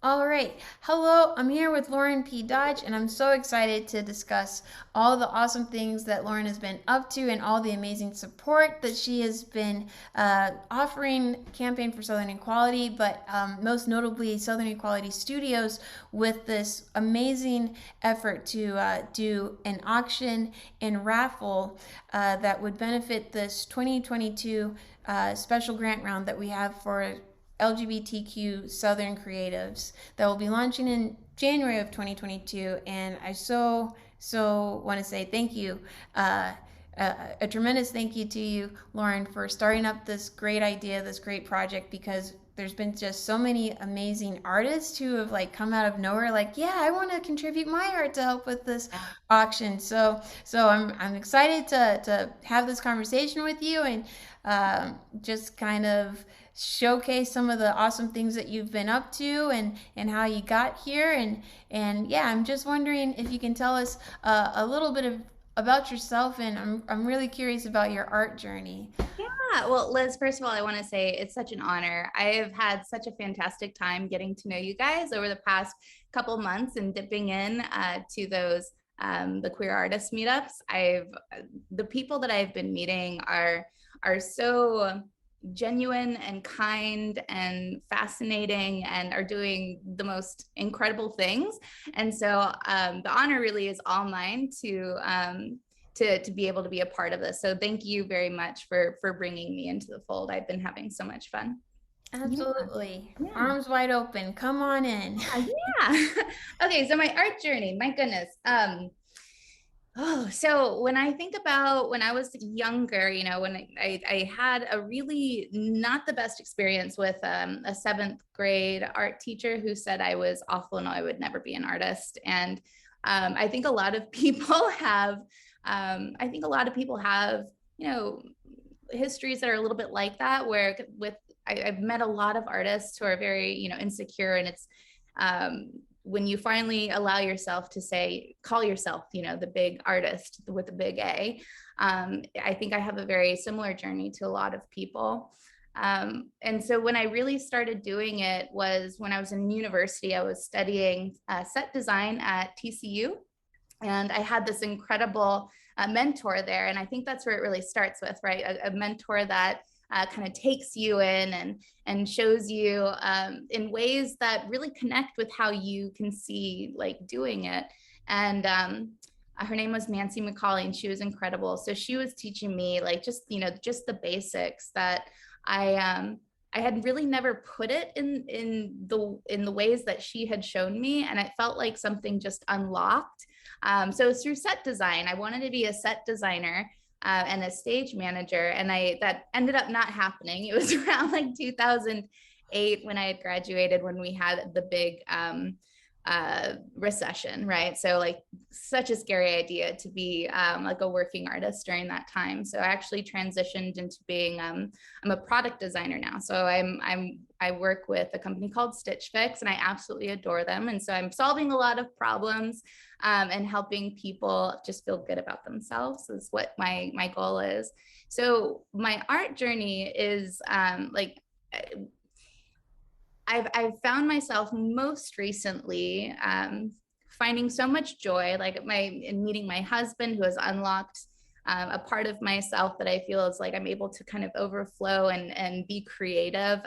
All right. Hello, I'm here with Lauren P. Dodge, and I'm so excited to discuss all the awesome things that Lauren has been up to and all the amazing support that she has been offering Campaign for Southern Equality, but most notably Southern Equality Studios with this amazing effort to do an auction and raffle that would benefit this 2022 special grant round that we have for LGBTQ Southern creatives that will be launching in January of 2022. And I so want to say thank you. A tremendous thank you to you, Lauren, for starting up this great idea, this great project, because there's been just so many amazing artists who have like come out of nowhere like, yeah, I want to contribute my art to help with this auction. So I'm excited to have this conversation with you and just kind of showcase some of the awesome things that you've been up to and how you got here and yeah, I'm just wondering if you can tell us a little bit about yourself, and I'm really curious about your art journey. Yeah, well, Liz, first of all, I want to say it's such an honor. I have had such a fantastic time getting to know you guys over the past couple months and dipping in to those the queer artist meetups. The people that I've been meeting are so genuine and kind and fascinating and are doing the most incredible things. And so the honor really is all mine to be able to be a part of this. So thank you very much for bringing me into the fold. I've been having so much fun. Yeah, Absolutely, yeah, arms wide open, come on in. yeah. Okay, so my art journey, my goodness. So when I think about when I was younger, when I had a really not the best experience with a seventh grade art teacher who said I was awful and I would never be an artist. And I think a lot of people have, I think a lot of people have, you know, histories that are a little bit like that, where I've met a lot of artists who are very, insecure, and it's um, when you finally allow yourself to call yourself, the big artist with a big A. I think I have a very similar journey to a lot of people. And so when I really started doing it was when I was in university. I was studying set design at TCU, and I had this incredible mentor there. And I think that's where it really starts with, right? A mentor that kind of takes you in and shows you in ways that really connect with how you can see like doing it. And her name was Nancy McCauley, and she was incredible. So she was teaching me like just the basics that I had really never put it in the ways that she had shown me, and it felt like something just unlocked. So it's through set design. I wanted to be a set designer and a stage manager, and that ended up not happening. It was around like 2008 when I had graduated, when we had the big recession, right? So like such a scary idea to be like a working artist during that time. So I actually transitioned into being I'm a product designer now. So I work with a company called Stitch Fix, and I absolutely adore them. And so I'm solving a lot of problems and helping people just feel good about themselves is what my goal is. So my art journey is I've found myself most recently finding so much joy, like in meeting my husband, who has unlocked a part of myself that I feel is like I'm able to kind of overflow and be creative.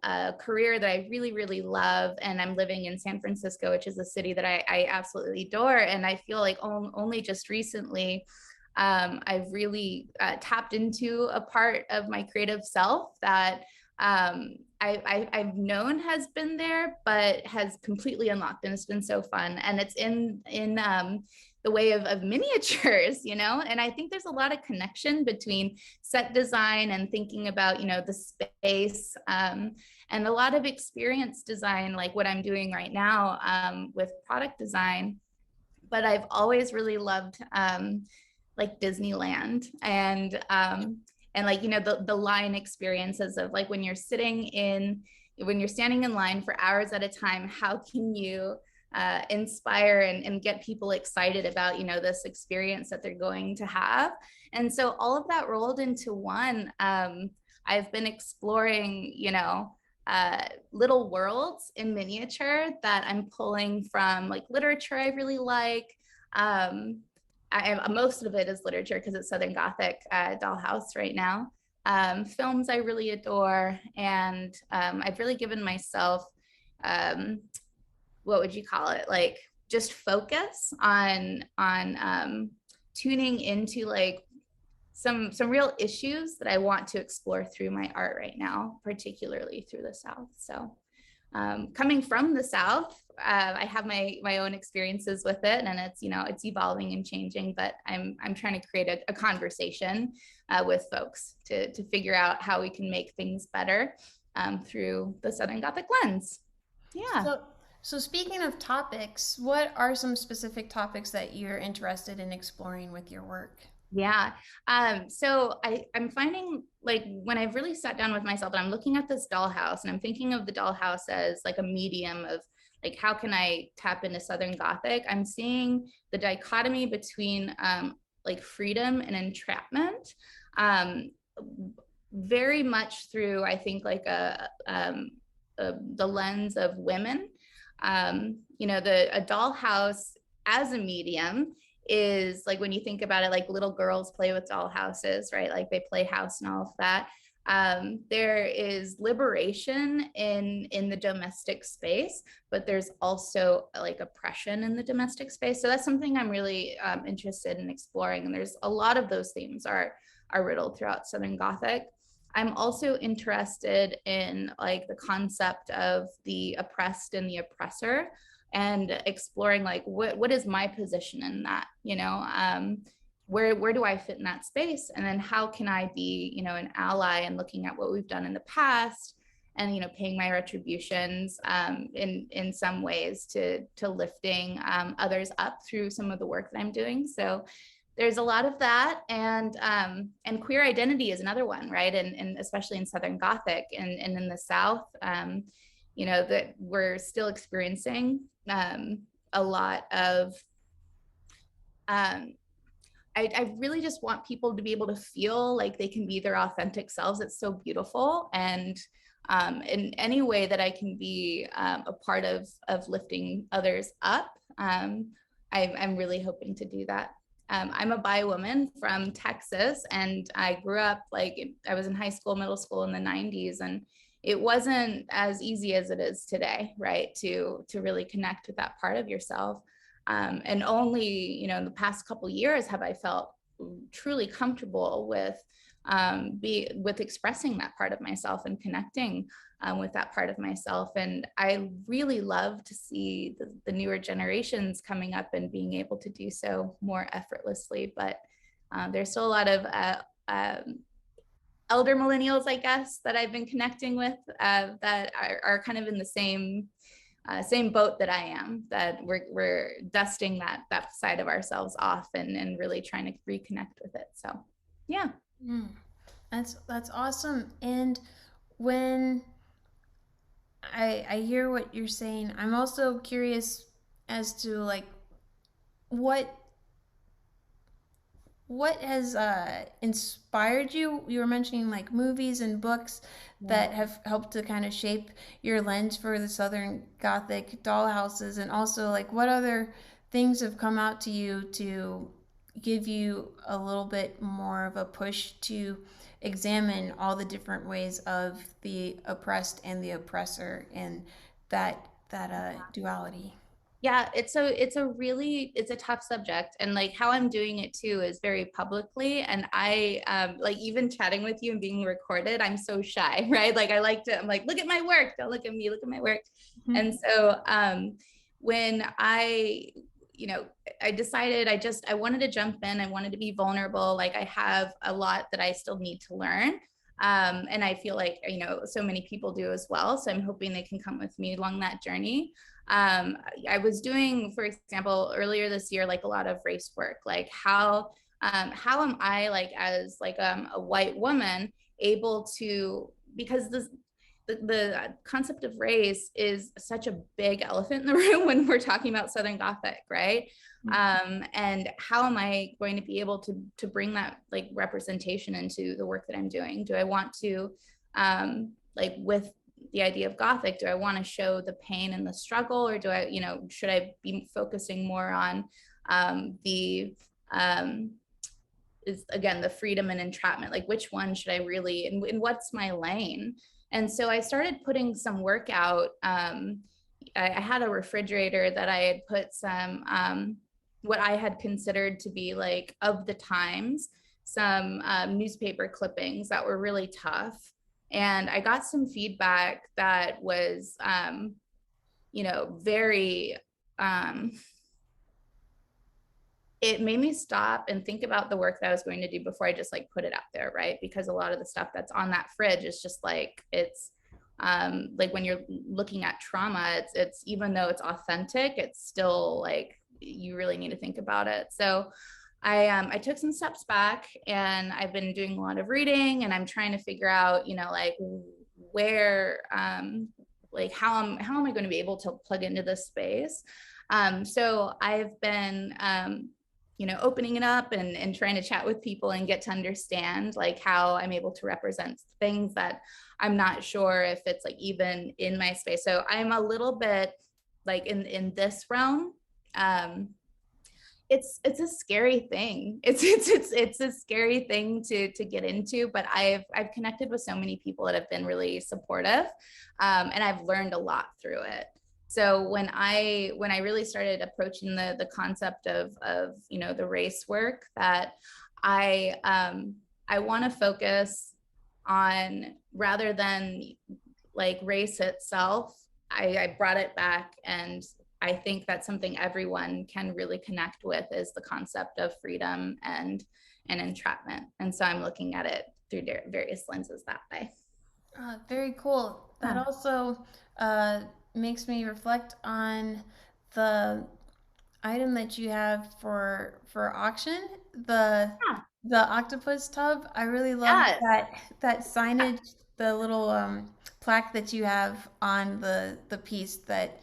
A career that I really, really love. And I'm living in San Francisco, which is a city that I absolutely adore. And I feel like only just recently I've really tapped into a part of my creative self that I've known has been there, but has completely unlocked, and it's been so fun. And it's in the way of miniatures, And I think there's a lot of connection between set design and thinking about, the space, and a lot of experience design, like what I'm doing right now with product design. But I've always really loved like Disneyland and like the line experiences of like when you're standing in line for hours at a time, how can you inspire and get people excited about this experience that they're going to have. And so all of that rolled into one. I've been exploring little worlds in miniature that I'm pulling from like literature I really like. Most of it is literature because it's Southern Gothic, Dollhouse right now. Films I really adore, and I've really given myself, um, what would you call it, like just focus on tuning into like some real issues that I want to explore through my art right now, particularly through the South. So coming from the South, I have my own experiences with it, and it's, you know, it's evolving and changing. But I'm trying to create a conversation with folks to figure out how we can make things better through the Southern Gothic lens. Yeah. So, so speaking of topics, what are some specific topics that you're interested in exploring with your work? Yeah. So I'm finding like when I've really sat down with myself and I'm looking at this dollhouse and I'm thinking of the dollhouse as like a medium of like, how can I tap into Southern Gothic? I'm seeing the dichotomy between like freedom and entrapment, um, very much through, I think, like the lens of women. You know, a dollhouse as a medium is like, when you think about it, like little girls play with doll houses, right? Like they play house and all of that. There is liberation in the domestic space, but there's also like oppression in the domestic space. So that's something I'm really interested in exploring. And there's a lot of those themes are riddled throughout Southern Gothic. I'm also interested in like the concept of the oppressed and the oppressor, and exploring like what is my position in that, you know, where do I fit in that space, and then how can I be, you know, an ally, and looking at what we've done in the past, and, you know, paying my retributions in some ways to lifting others up through some of the work that I'm doing. So there's a lot of that, and queer identity is another one, right? And especially in Southern Gothic and in the South, you know, that we're still experiencing a lot of I really just want people to be able to feel like they can be their authentic selves. It's so beautiful. And in any way that I can be a part of lifting others up, I'm really hoping to do that. I'm a bi woman from Texas, and I grew up, like, I was in high school, middle school in the 90s, and it wasn't as easy as it is today, right? To really connect with that part of yourself. And only, you know, in the past couple of years have I felt truly comfortable with expressing that part of myself and connecting with that part of myself. And I really love to see the newer generations coming up and being able to do so more effortlessly. But there's still a lot of elder millennials, I guess, that I've been connecting with that are kind of in the same boat that I am, that we're dusting that side of ourselves off and really trying to reconnect with it. So yeah. Mm, that's awesome. And when I hear what you're saying, I'm also curious as to like what what has inspired you. You were mentioning like movies and books that Yeah. have helped to kind of shape your lens for the Southern Gothic dollhouses, and also like what other things have come out to you to give you a little bit more of a push to examine all the different ways of the oppressed and the oppressor and that duality. Yeah, it's a tough subject, and like how I'm doing it too is very publicly. And I like, even chatting with you and being recorded, I'm so shy, right? Like I'm like, look at my work, don't look at me, look at my work. Mm-hmm. And so when you know, I decided I wanted to jump in, I wanted to be vulnerable. Like, I have a lot that I still need to learn. And I feel like, you know, so many people do as well. So I'm hoping they can come with me along that journey. I was doing, for example, earlier this year, like a lot of race work, like how am I, like, as like a white woman, able to, because the concept of race is such a big elephant in the room when we're talking about Southern Gothic, right? And how am I going to be able to bring that like representation into the work that I'm doing? Do I want to like the idea of Gothic. Do I want to show the pain and the struggle, or do I, should I be focusing more on the is again the freedom and entrapment? Like, which one should I really, and what's my lane? And so I started putting some work out. I had a refrigerator that I had put some what I had considered to be like of the times, some newspaper clippings that were really tough. And I got some feedback that was, very, it made me stop and think about the work that I was going to do before I just like put it out there, right? Because a lot of the stuff that's on that fridge is just like, it's like when you're looking at trauma, it's even though it's authentic, it's still like you really need to think about it. So I took some steps back, and I've been doing a lot of reading, and I'm trying to figure out, like where like how am I going to be able to plug into this space. So I've been opening it up and trying to chat with people and get to understand like how I'm able to represent things that I'm not sure if it's like even in my space. So I'm a little bit like in this realm. It's a scary thing. It's a scary thing to get into, but I've connected with so many people that have been really supportive, and I've learned a lot through it. So when I really started approaching the concept of the race work, that I want to focus on, rather than like race itself, I brought it back, and I think that's something everyone can really connect with, is the concept of freedom and entrapment. And so I'm looking at it through various lenses that way. Very cool. That Yeah. also makes me reflect on the item that you have for auction, the Yeah. the octopus tub. I really love Yes. that signage, the little plaque that you have on the piece. That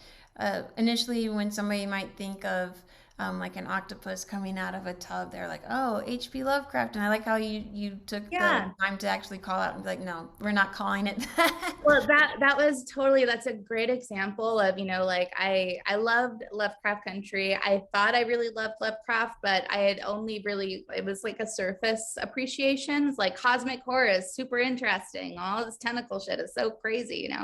initially, when somebody might think of like an octopus coming out of a tub, they're like, "Oh, H.P. Lovecraft." And I like how you took the Yeah. time to actually call out and be like, "No, we're not calling it that." Well, that's a great example of, like I loved Lovecraft Country. I thought I really loved Lovecraft, but I had only really, it was like a surface appreciation. It's like cosmic horror is super interesting. All this tentacle shit is so crazy.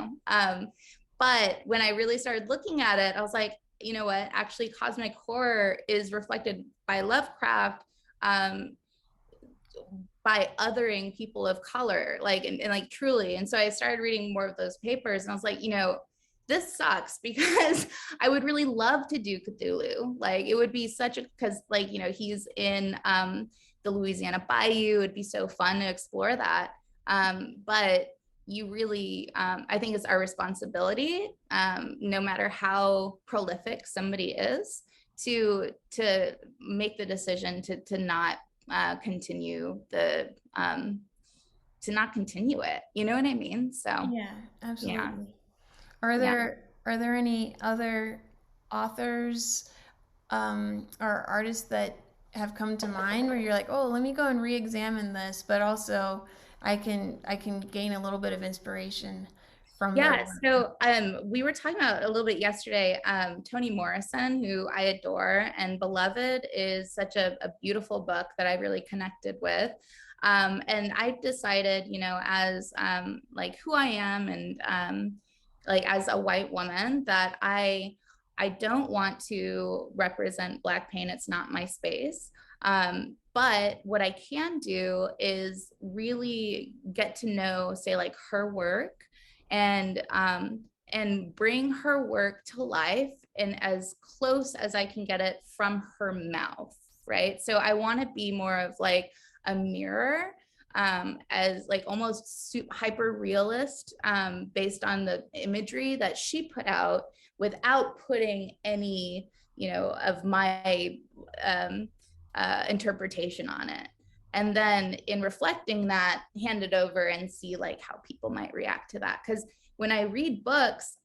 But when I really started looking at it, I was like, you know what? Actually, cosmic horror is reflected by Lovecraft. By othering people of color, like, and like truly. And so I started reading more of those papers, and I was like, this sucks, because I would really love to do Cthulhu. Like, it would be such a, because like, he's in the Louisiana Bayou. It'd be so fun to explore that. But you really, I think it's our responsibility, no matter how prolific somebody is, to make the decision to not continue to not continue it. You know what I mean? So Yeah, yeah, absolutely. Are yeah, there any other authors or artists that have come to mind where you're like, oh, let me go and re-examine this, but also I can gain a little bit of inspiration from their yeah. work. So we were talking about a little bit yesterday. Toni Morrison, who I adore, and Beloved is such a beautiful book that I really connected with. And I decided, as like who I am, and like as a white woman, that I don't want to represent Black pain. It's not my space. But what I can do is really get to know, say, like her work, and bring her work to life and as close as I can get it from her mouth, right? So I want to be more of like a mirror, as like almost hyper realist, based on the imagery that she put out, without putting any, of my interpretation on it. And then in reflecting that, hand it over and see like how people might react to that. Because when I read books,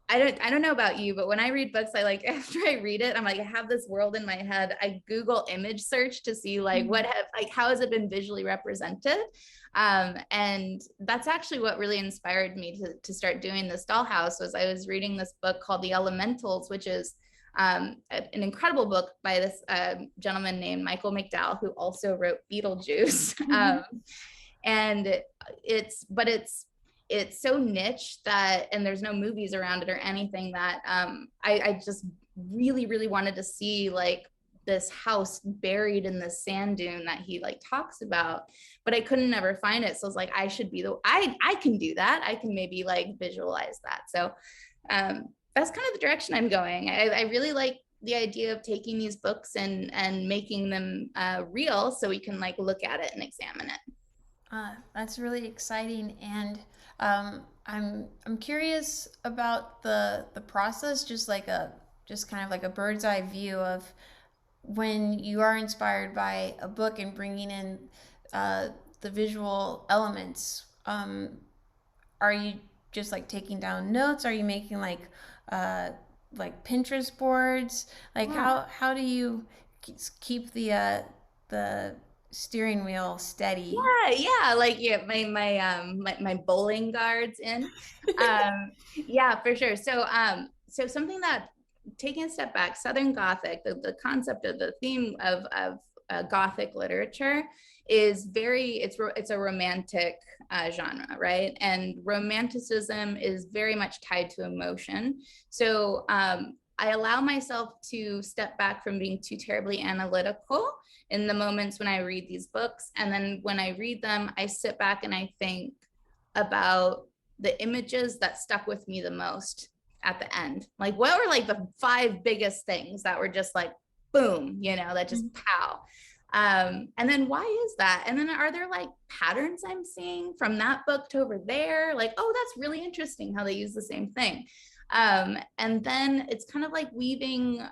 I don't know about you, but when I read books, I like after I read it, I'm like, I have this world in my head. I Google image search to see like how has it been visually represented? And that's actually what really inspired me to start doing this Dollhouse. Was I was reading this book called The Elementals, which is an incredible book by this gentleman named Michael McDowell, who also wrote Beetlejuice. And it's so niche that, and there's no movies around it or anything, that I just really wanted to see like this house buried in the sand dune that he like talks about, but I couldn't ever find it. So I was like, I should be I can do that. I can maybe like visualize that. So that's kind of the direction I'm going. I really like the idea of taking these books and making them real, so we can like look at it and examine it. That's really exciting, and I'm curious about the process, just kind of like a bird's eye view of when you are inspired by a book and bringing in uh, the visual elements. Are you just like taking down notes? Are you making uh, like Pinterest boards? Like Yeah. how do you keep the steering wheel steady? Yeah, like yeah, my bowling guards in. Yeah, for sure. So something that, taking a step back, Southern Gothic, the concept of the theme of Gothic literature is it's a romantic genre, right? And romanticism is very much tied to emotion. So I allow myself to step back from being too terribly analytical in the moments when I read these books. And then when I read them, I sit back and I think about the images that stuck with me the most at the end. Like, what were like the 5 biggest things that were just like, boom, that just pow. And then why is that? And then are there like patterns I'm seeing from that book to over there? Like, oh, that's really interesting how they use the same thing. And then it's kind of like weaving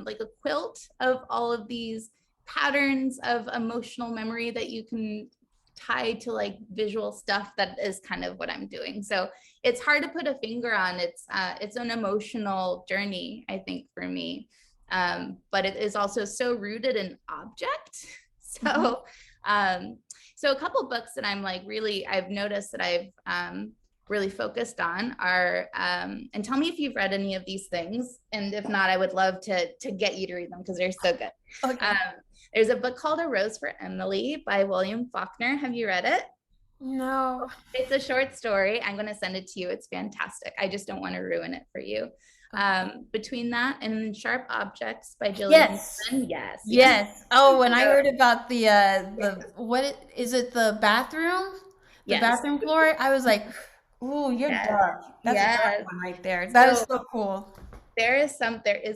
like a quilt of all of these patterns of emotional memory that you can tie to like visual stuff. That is kind of what I'm doing. So it's hard to put a finger on. It's an emotional journey, I think, for me. But it is also so rooted in object. So so a couple books that I'm like really, I've noticed that I've really focused on are, and tell me if you've read any of these things, and if not, I would love to get you to read them because they're so good. Okay. There's a book called A Rose for Emily by William Faulkner. Have you read it? No. It's a short story. I'm going to send it to you. It's fantastic. I just don't want to ruin it for you. Okay. Between that and Sharp Objects by Gillian Yes. Flynn. Yes. Yes. Oh, when I So, heard about is it the bathroom? The yes. bathroom floor? I was like, "Ooh, you're Yes. dark." That's a dark Yes. one right there. That is So so cool. there is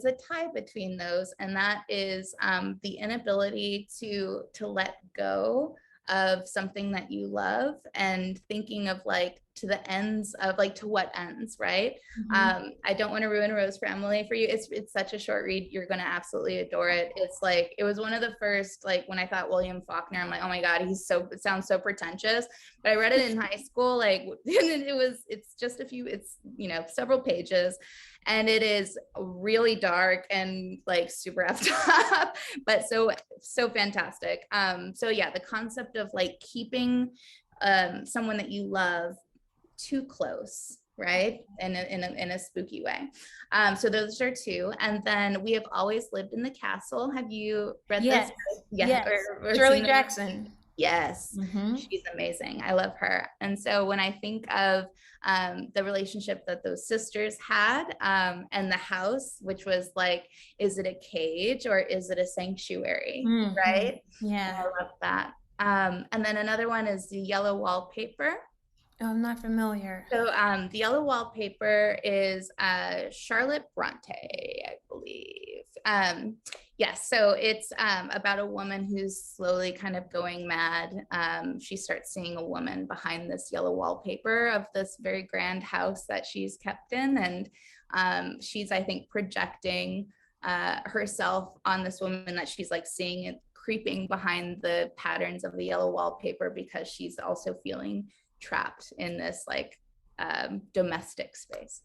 a tie between those, and that is the inability to let go of something that you love, and thinking of like to the ends of like, to what ends, right? I don't want to ruin A Rose for Emily for you. It's such a short read. You're going to absolutely adore it. It's like, it was one of the first, like when I thought William Faulkner, I'm like, oh my God, it sounds so pretentious. But I read it in high school, like, and it's just it's several pages, and it is really dark and like super effed up, but so fantastic. So yeah, the concept of like keeping someone that you love too close, right? In a spooky way. So those are 2. And then We Have Always Lived in the Castle. Have you read this? Yes. Yeah, Yes. or Shirley seen the Jackson. Yes, Mm-hmm. she's amazing. I love her. And so when I think of the relationship that those sisters had, and the house, which was like, is it a cage or is it a sanctuary? Mm-hmm. Right? And Yeah. I love that. And then another one is The Yellow Wallpaper. Oh, I'm not familiar. So The Yellow Wallpaper is Charlotte Bronte, I believe. Yes, so it's about a woman who's slowly kind of going mad. She starts seeing a woman behind this yellow wallpaper of this very grand house that she's kept in. And she's, I think, projecting herself on this woman that she's like seeing it creeping behind the patterns of the yellow wallpaper, because she's also feeling trapped in this like domestic space.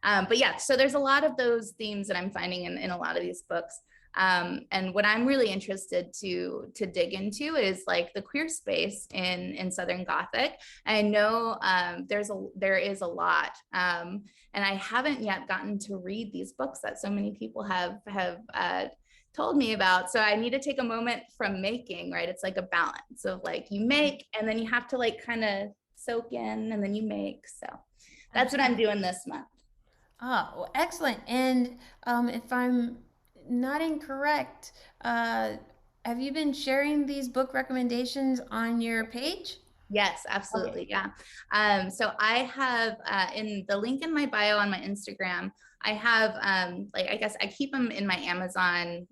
But yeah, so there's a lot of those themes that I'm finding in a lot of these books. And what I'm really interested to dig into is like the queer space in Southern Gothic. I know there is a lot, and I haven't yet gotten to read these books that so many people have told me about. So I need to take a moment from making, right? It's like a balance of like you make and then you have to like kind of soak in and then you make. So that's what I'm doing this month. Ah, well, excellent. And if I'm not incorrect, have you been sharing these book recommendations on your page? Yes, Okay. absolutely. Yeah. So I have in the link in my bio on my Instagram, I have like I guess I keep them in my Amazon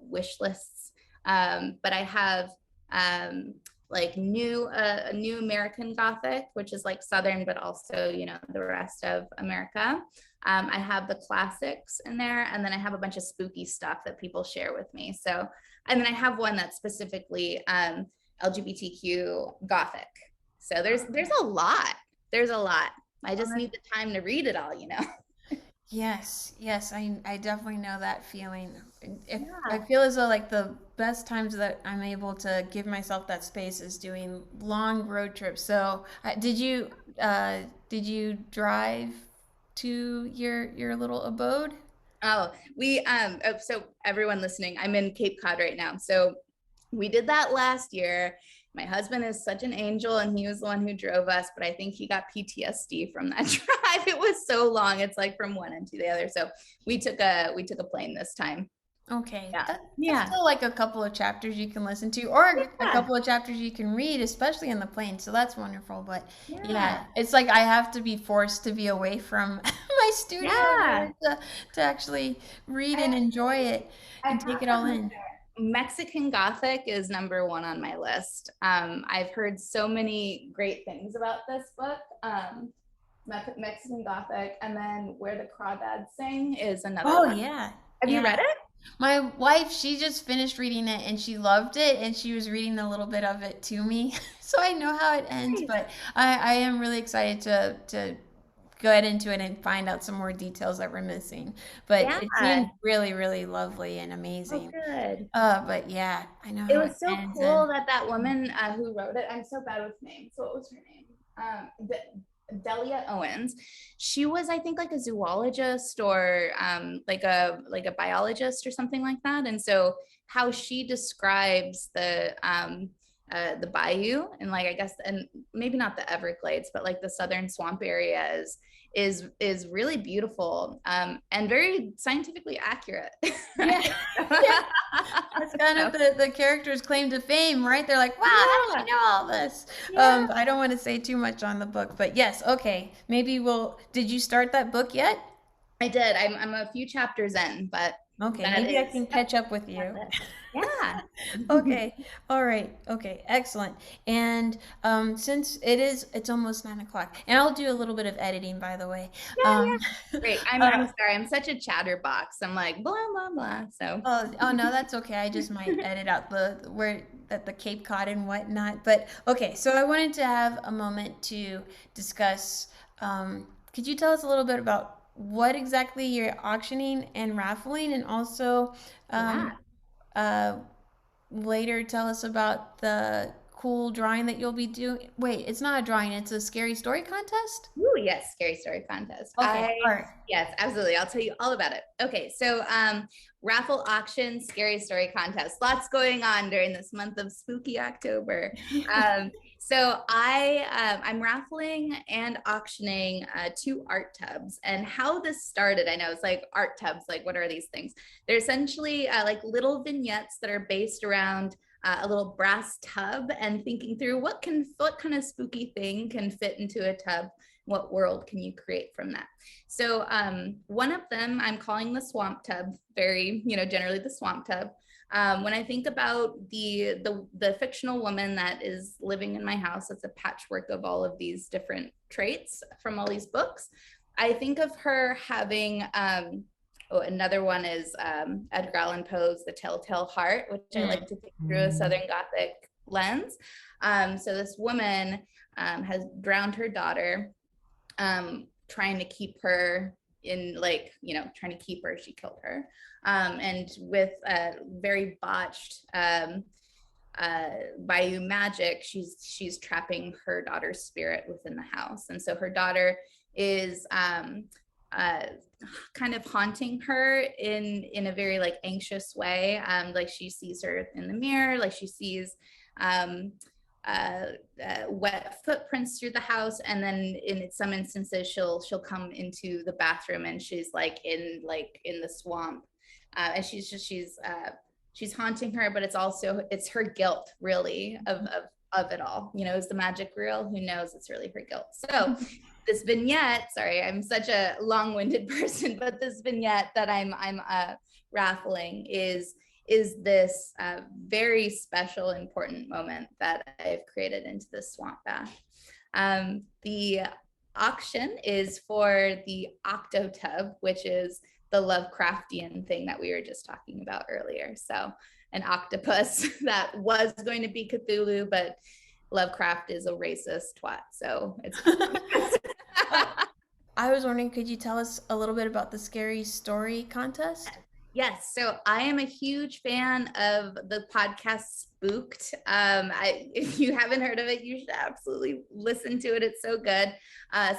wish lists, but I have um, like new American Gothic, which is like Southern, but also the rest of America. I have the classics in there, and then I have a bunch of spooky stuff that people share with me. So, and then I have one that's specifically LGBTQ Gothic. So there's a lot. There's a lot. I just need the time to read it all. Yes, yes, I definitely know that feeling. If I Yeah. feel as though like the best times that I'm able to give myself that space is doing long road trips. So, did you drive to your little abode? Oh, so everyone listening, I'm in Cape Cod right now. So we did that last year. My husband is such an angel and he was the one who drove us, but I think he got PTSD from that drive. It was so long. It's like from one end to the other. So we took a plane this time. Okay, Yeah. that's Yeah. still like a couple of chapters you can listen to, or a Yeah. couple of chapters you can read, especially in the plane. So that's wonderful. But Yeah. yeah, it's like I have to be forced to be away from my studio in Yeah. order to actually read I, and enjoy it I and have take it to all admit, in. Mexican Gothic is number one on my list. I've heard so many great things about this book. Mexican Gothic, and then Where the Crawdads Sing is another Oh one. yeah, Have you read yeah. it? My wife, she just finished reading it and she loved it, and she was reading a little bit of it to me. So I know how it ends, Nice. but I am really excited to get into it and find out some more details that we're missing. But Yeah. it seemed really, really lovely and Oh, amazing. good. But yeah, I know It how it was so ends, and cool that that woman who wrote it, I'm so bad with names. So what was her name? Delia Owens. She was, I think, like a zoologist or like a biologist or something like that. And so how she describes the bayou and like I guess and maybe not the Everglades, but like the southern swamp areas is really beautiful and very scientifically accurate. yeah, yeah. That's kind of So, the character's claim to fame, right? They're like, wow, how does she yeah, know all this? yeah. I don't want to say too much on the book, but yes, okay. Maybe we'll. Did you start that book yet? I did. I'm a few chapters in, but Okay, that maybe I is can catch up with my you. list. Yeah. Okay, all right, okay, excellent. And since it's almost 9 o'clock, and I'll do a little bit of editing, by the way. Yeah, Um, yeah. Great. I'm uh, sorry. I'm such a chatterbox. I'm like blah blah blah. So oh no, that's okay. I just might edit out the where at the Cape Cod and whatnot. But okay, so I wanted to have a moment to discuss. Could you tell us a little bit about what exactly you're auctioning and raffling, and also yeah. um, uh, later tell us about the cool drawing that you'll be doing. Wait, it's not a drawing; it's a scary story contest. Ooh, yes, scary story contest. Okay, all right. Yes, absolutely. I'll tell you all about it. Okay, so raffle auction, scary story contest. Lots going on during this month of spooky October. So I'm raffling and auctioning two art tubs. And how this started, I know it's like art tubs. Like, what are these things? They're essentially like little vignettes that are based around a little brass tub and thinking through what kind of spooky thing can fit into a tub, what world can you create from that. So one of them I'm calling the swamp tub, very generally the swamp tub. When I think about the fictional woman that is living in my house, it's a patchwork of all of these different traits from all these books. I think of her having oh, another one is Edgar Allan Poe's The Telltale Heart, which I like to take through a Southern Gothic lens. So this woman has drowned her daughter, trying to keep her in like, trying to keep her, she killed her. And with very botched Bayou magic, she's trapping her daughter's spirit within the house, and so her daughter is uh, kind of haunting her in a very like anxious way. Like she sees her in the mirror, like she sees um, wet footprints through the house, and then in some instances she'll come into the bathroom and she's like in the swamp, and she's haunting her, but it's her guilt really of it all. Is the magic real? Who knows? It's really her guilt. So this vignette, sorry, I'm such a long-winded person, but this vignette that I'm raffling is this very special, important moment that I've created into the swamp bath. The auction is for the Octotub, which is the Lovecraftian thing that we were just talking about earlier. So an octopus that was going to be Cthulhu, but Lovecraft is a racist twat. So it's I was wondering, could you tell us a little bit about the scary story contest? Yes, so I am a huge fan of the podcast Spooked. If you haven't heard of it, you should absolutely listen to it. It's so good.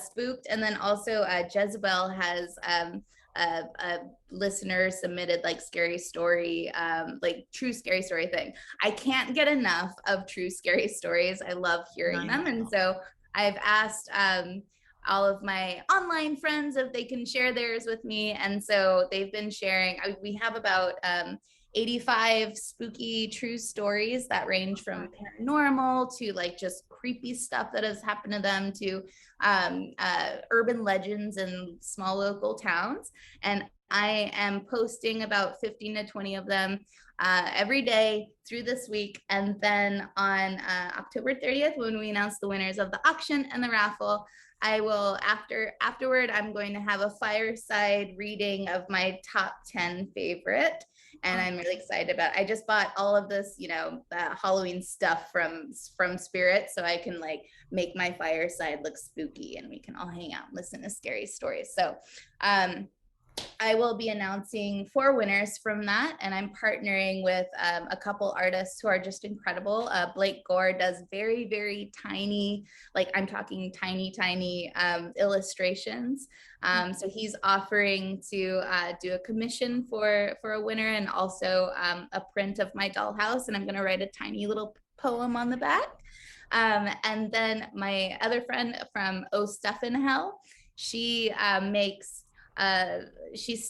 Spooked, and then also Jezebel has a listener submitted like scary story, like true scary story thing. I can't get enough of true scary stories. I love hearing them, and so I've asked all of my online friends if they can share theirs with me. And so they've been sharing. We have about 85 spooky true stories that range from paranormal to like just creepy stuff that has happened to them to urban legends in small local towns. And I am posting about 15 to 20 of them every day through this week. And then on October 30th, when we announce the winners of the auction and the raffle, I will afterward, I'm going to have a fireside reading of my top 10 favorite. And I'm really excited about it. I just bought all of this, Halloween stuff from Spirit, so I can like make my fireside look spooky and we can all hang out and listen to scary stories. So I will be announcing 4 winners from that, and I'm partnering with a couple artists who are just incredible. Blake Gore does very, very tiny, like I'm talking tiny, tiny illustrations. So he's offering to do a commission for a winner, and also a print of my dollhouse, and I'm going to write a tiny little poem on the back. And then my other friend from Oh Stuff in Hell, she makes she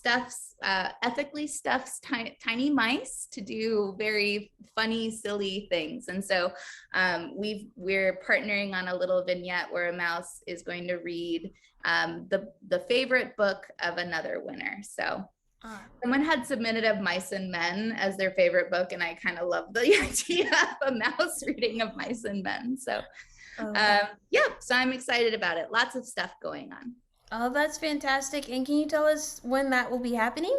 ethically stuffs tiny mice to do very funny, silly things. And so we're partnering on a little vignette where a mouse is going to read the favorite book of another winner. So someone had submitted of Mice and Men as their favorite book, and I kind of love the idea of a mouse reading of Mice and Men. So so I'm excited about it. Lots of stuff going on. Oh, that's fantastic. And can you tell us when that will be happening?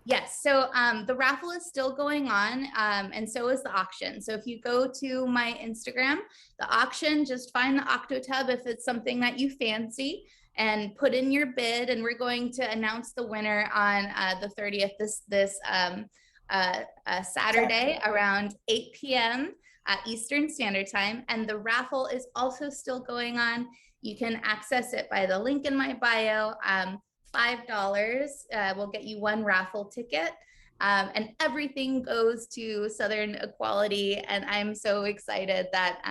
Yes, so the raffle is still going on, and so is the auction. So if you go to my Instagram, the auction, just find the Octotub if it's something that you fancy, and put in your bid. And we're going to announce the winner on the 30th, this Saturday around 8 p.m. Eastern Standard Time. And the raffle is also still going on. You can access it by the link in my bio. $5 will get you 1 raffle ticket. And everything goes to Southern Equality. And I'm so excited that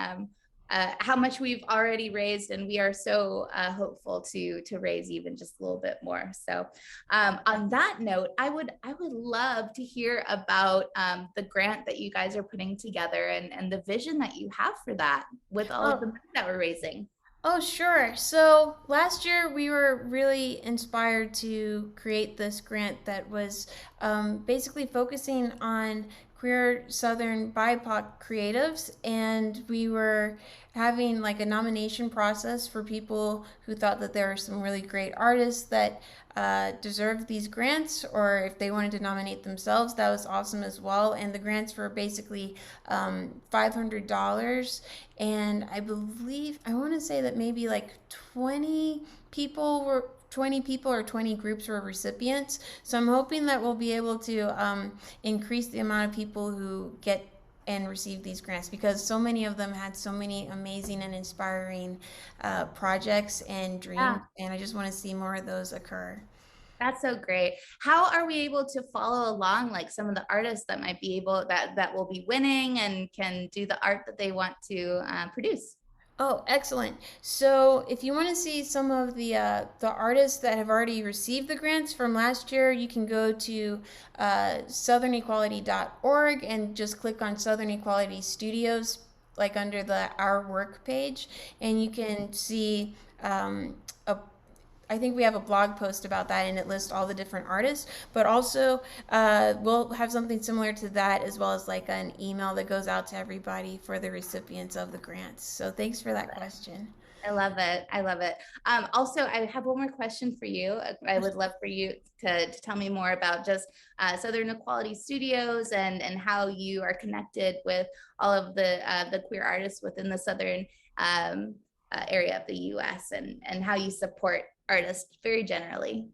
how much we've already raised, and we are so hopeful to raise even just a little bit more. So on that note, I would love to hear about the grant that you guys are putting together and the vision that you have for that with all of the money that we're raising. Oh, sure. So last year we were really inspired to create this grant that was basically focusing on queer Southern BIPOC creatives, and we were having like a nomination process for people who thought that there were some really great artists that deserved these grants, or if they wanted to nominate themselves, that was awesome as well. And the grants were basically $500, and I believe I want to say that maybe like 20 people 20 people or 20 groups or recipients. So I'm hoping that we'll be able to increase the amount of people who get and receive these grants, because so many of them had so many amazing and inspiring projects and dreams, Yeah. and I just want to see more of those occur. That's so great. How are we able to follow along like some of the artists that might be able that will be winning and can do the art that they want to produce? Oh, excellent. So, if you want to see some of the artists that have already received the grants from last year, you can go to southernequality.org and just click on Southern Equality Studios, like under the Our Work page, and you can see a I think we have a blog post about that, and it lists all the different artists. But also, we'll have something similar to that, as well as like an email that goes out to everybody for the recipients of the grants. So thanks for that question. I love it. I love it. Also, I have one more question for you. I would love for you to tell me more about just Southern Equality Studios and how you are connected with all of the queer artists within the Southern area of the U.S. and how you support artists very generally.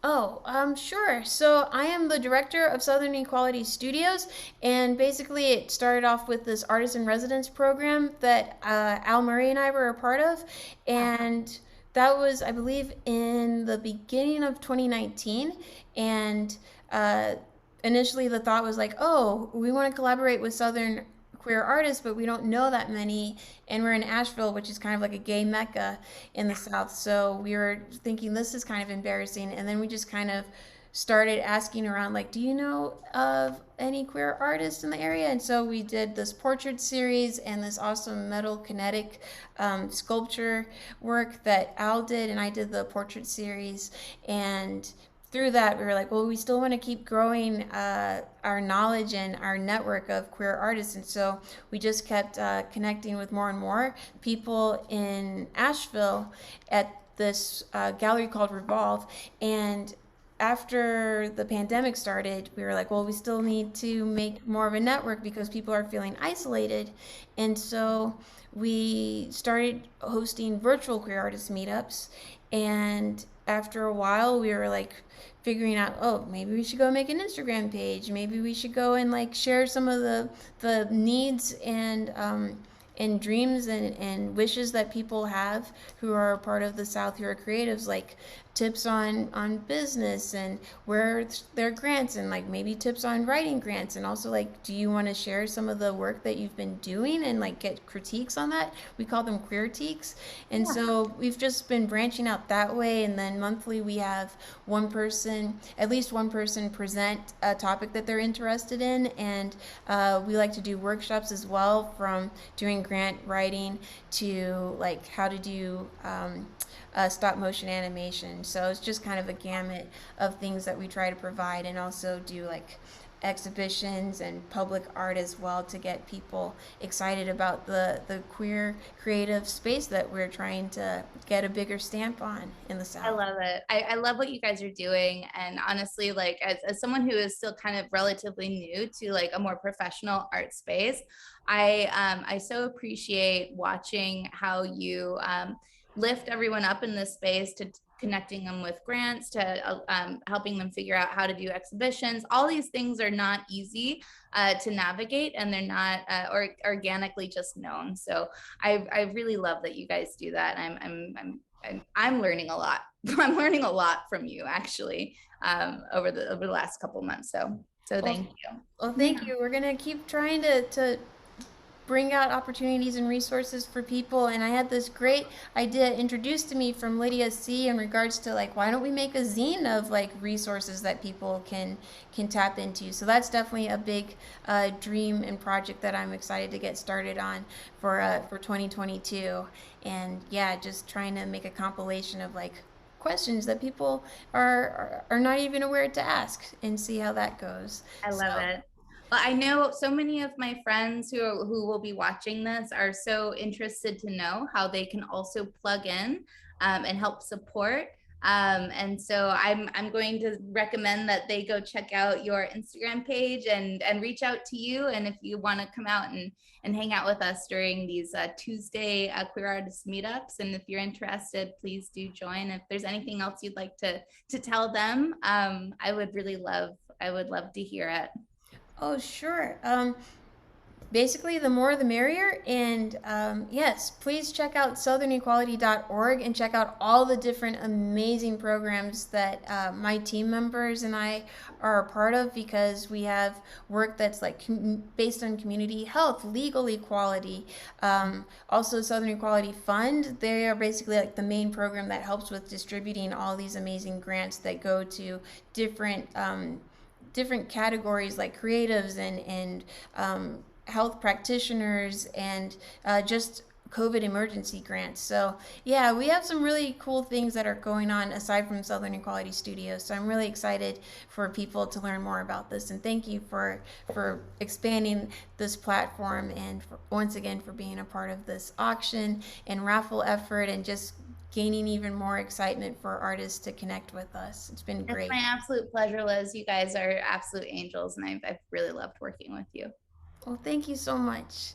Oh, sure. So I am the director of Southern Equality Studios, and basically it started off with this artist in residence program that Al Murray and I were a part of, and that was, I believe, in the beginning of 2019, and uh, initially the thought was like, oh, we want to collaborate with Southern queer artists, but we don't know that many, and we're in Asheville, which is kind of like a gay mecca in the South. So we were thinking this is kind of embarrassing, and then we just kind of started asking around, like, do you know of any queer artists in the area? And so we did this portrait series and this awesome metal kinetic sculpture work that Al did, and I did the portrait series. And through that, we were like, well, we still want to keep growing our knowledge and our network of queer artists. And so we just kept connecting with more and more people in Asheville at this gallery called Revolve. And after the pandemic started, we were like, well, we still need to make more of a network because people are feeling isolated. And so we started hosting virtual queer artist meetups. And after a while, we were like figuring out, oh, maybe we should go make an Instagram page. Maybe we should go and like share some of the needs and dreams and wishes that people have who are a part of the South, who are creatives, like tips on business and where their grants, and like maybe tips on writing grants, and also like, do you want to share some of the work that you've been doing and like get critiques on that? We call them queertiques. And Yeah. so we've just been branching out that way, and then monthly we have one person, at least one person, present a topic that they're interested in. And we like to do workshops as well, from doing grant writing to like how to do stop motion animation. So it's just kind of a gamut of things that we try to provide, and also do like exhibitions and public art as well, to get people excited about the queer creative space that we're trying to get a bigger stamp on in the I South. love it. I love what you guys are doing. And honestly, like as someone who is still kind of relatively new to like a more professional art space, I so appreciate watching how you lift everyone up in this space to connecting them with grants to helping them figure out how to do exhibitions. All these things are not easy to navigate, and they're not or organically just known. So I really love that you guys do that. I'm learning a lot. I'm learning a lot from you actually over the last couple months. So Well, thank you. well, thank Yeah. you. We're gonna keep trying to bring out opportunities and resources for people. And I had this great idea introduced to me from Lydia C in regards to like, why don't we make a zine of like resources that people can tap into? So that's definitely a big dream and project that I'm excited to get started on for 2022. And yeah, just trying to make a compilation of like questions that people are not even aware to ask, and see how that goes. I love So it. Well, I know so many of my friends who will be watching this are so interested to know how they can also plug in and help support. And so I'm going to recommend that they go check out your Instagram page and reach out to you. And if you want to come out and hang out with us during these Tuesday queer artist meetups, and if you're interested, please do join. If there's anything else you'd like to tell them, I would love to hear it. Oh, sure. Basically, the more the merrier. And yes, please check out southernequality.org and check out all the different amazing programs that my team members and I are a part of, because we have work that's like based on community health, legal equality. Also, Southern Equality Fund, they are basically like the main program that helps with distributing all these amazing grants that go to different. Different categories like creatives and health practitioners and just COVID emergency grants. So yeah, we have some really cool things that are going on aside from Southern Equality Studios. So I'm really excited for people to learn more about this. And thank you for expanding this platform, and once again for being a part of this auction and raffle effort, and just gaining even more excitement for artists to connect with us. It's been It's great. my absolute pleasure, Liz. You guys are absolute angels, and I've really loved working with you. Well, thank you so much.